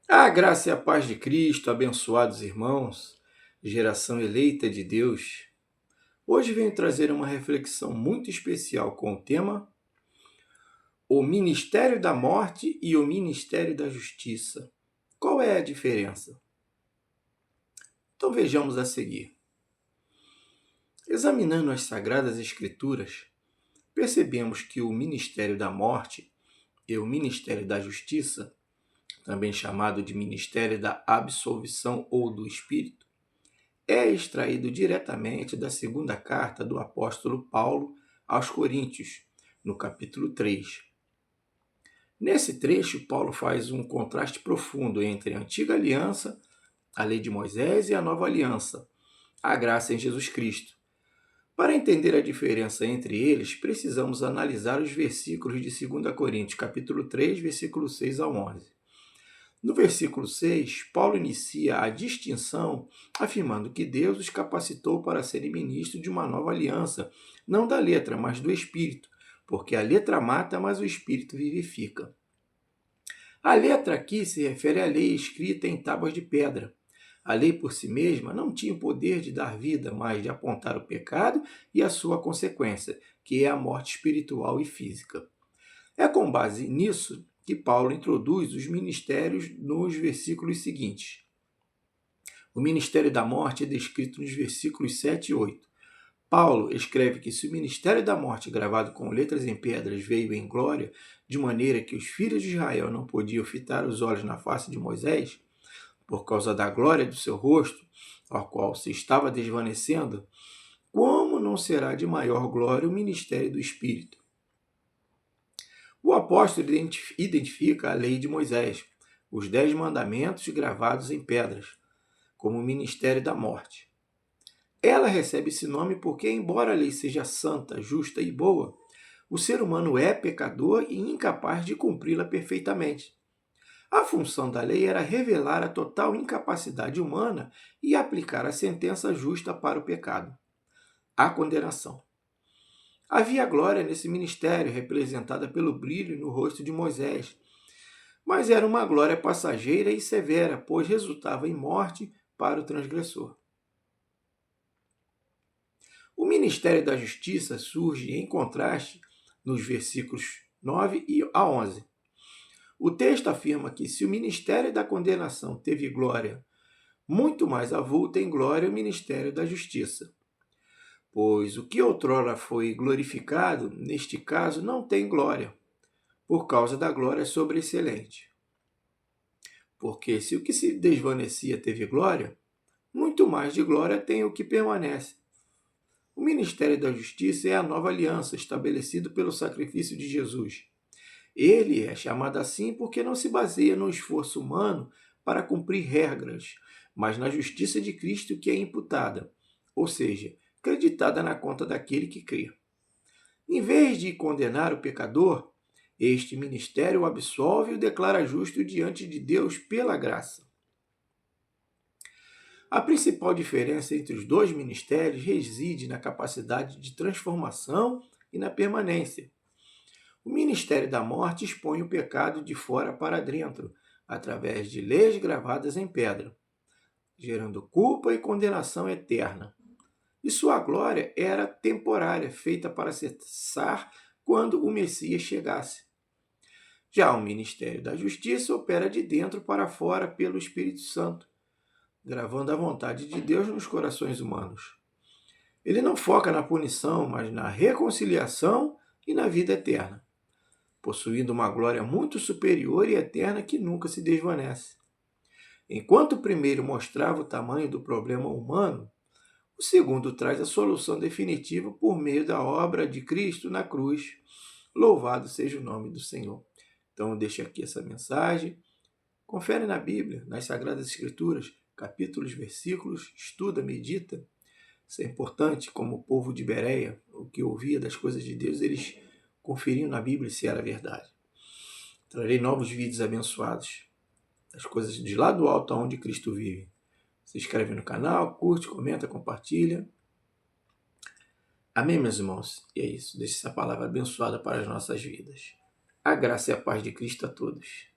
A graça e a paz de Cristo, abençoados irmãos, geração eleita de Deus. Hoje venho trazer uma reflexão muito especial com o tema O Ministério da Morte e o Ministério da Justiça. Qual é a diferença? Então vejamos a seguir. Examinando as Sagradas Escrituras, percebemos que o Ministério da Morte e o Ministério da Justiça, também chamado de Ministério da Absolvição ou do Espírito, é extraído diretamente da segunda carta do apóstolo Paulo aos Coríntios, no capítulo 3. Nesse trecho, Paulo faz um contraste profundo entre a antiga aliança, a lei de Moisés, e a nova aliança, a graça em Jesus Cristo. Para entender a diferença entre eles, precisamos analisar os versículos de 2 Coríntios, capítulo 3, versículo 6 a 11. No versículo 6, Paulo inicia a distinção afirmando que Deus os capacitou para serem ministros de uma nova aliança, não da letra, mas do Espírito, porque a letra mata, mas o Espírito vivifica. A letra aqui se refere à lei escrita em tábuas de pedra. A lei por si mesma não tinha o poder de dar vida, mas de apontar o pecado e a sua consequência, que é a morte espiritual e física. É com base nisso que Paulo introduz os ministérios nos versículos seguintes. O ministério da morte é descrito nos versículos 7 e 8. Paulo escreve que se o ministério da morte, gravado com letras em pedras, veio em glória, de maneira que os filhos de Israel não podiam fitar os olhos na face de Moisés, por causa da glória do seu rosto, ao qual se estava desvanecendo, como não será de maior glória o ministério do Espírito? O apóstolo identifica a lei de Moisés, os 10 mandamentos gravados em pedras, como o ministério da morte. Ela recebe esse nome porque, embora a lei seja santa, justa e boa, o ser humano é pecador e incapaz de cumpri-la perfeitamente. A função da lei era revelar a total incapacidade humana e aplicar a sentença justa para o pecado, a condenação. Havia glória nesse ministério, representada pelo brilho no rosto de Moisés, mas era uma glória passageira e severa, pois resultava em morte para o transgressor. O ministério da justiça surge em contraste nos versículos 9 a 11. O texto afirma que se o ministério da condenação teve glória, muito mais avulta em glória o ministério da justiça. Pois o que outrora foi glorificado, neste caso não tem glória, por causa da glória sobreexcelente. Porque se o que se desvanecia teve glória, muito mais de glória tem o que permanece. O ministério da justiça é a nova aliança estabelecida pelo sacrifício de Jesus. Ele é chamado assim porque não se baseia no esforço humano para cumprir regras, mas na justiça de Cristo que é imputada, ou seja, creditada na conta daquele que crê. Em vez de condenar o pecador, este ministério o absolve e o declara justo diante de Deus pela graça. A principal diferença entre os dois ministérios reside na capacidade de transformação e na permanência. O ministério da morte expõe o pecado de fora para dentro, através de leis gravadas em pedra, gerando culpa e condenação eterna. E sua glória era temporária, feita para cessar quando o Messias chegasse. Já o ministério da justiça opera de dentro para fora pelo Espírito Santo, gravando a vontade de Deus nos corações humanos. Ele não foca na punição, mas na reconciliação e na vida eterna, possuindo uma glória muito superior e eterna que nunca se desvanece. Enquanto o primeiro mostrava o tamanho do problema humano, o segundo traz a solução definitiva por meio da obra de Cristo na cruz. Louvado seja o nome do Senhor. Então eu deixo aqui essa mensagem. Confere na Bíblia, nas Sagradas Escrituras, capítulos, versículos, estuda, medita. Isso é importante, como o povo de Bereia, o que ouvia das coisas de Deus, eles conferiam na Bíblia se era verdade. Trarei novos vídeos abençoados, das coisas de lá do alto onde Cristo vive. Se inscreve no canal, curte, comenta, compartilha. Amém, meus irmãos? E é isso. Deixe essa palavra abençoada para as nossas vidas. A graça e a paz de Cristo a todos.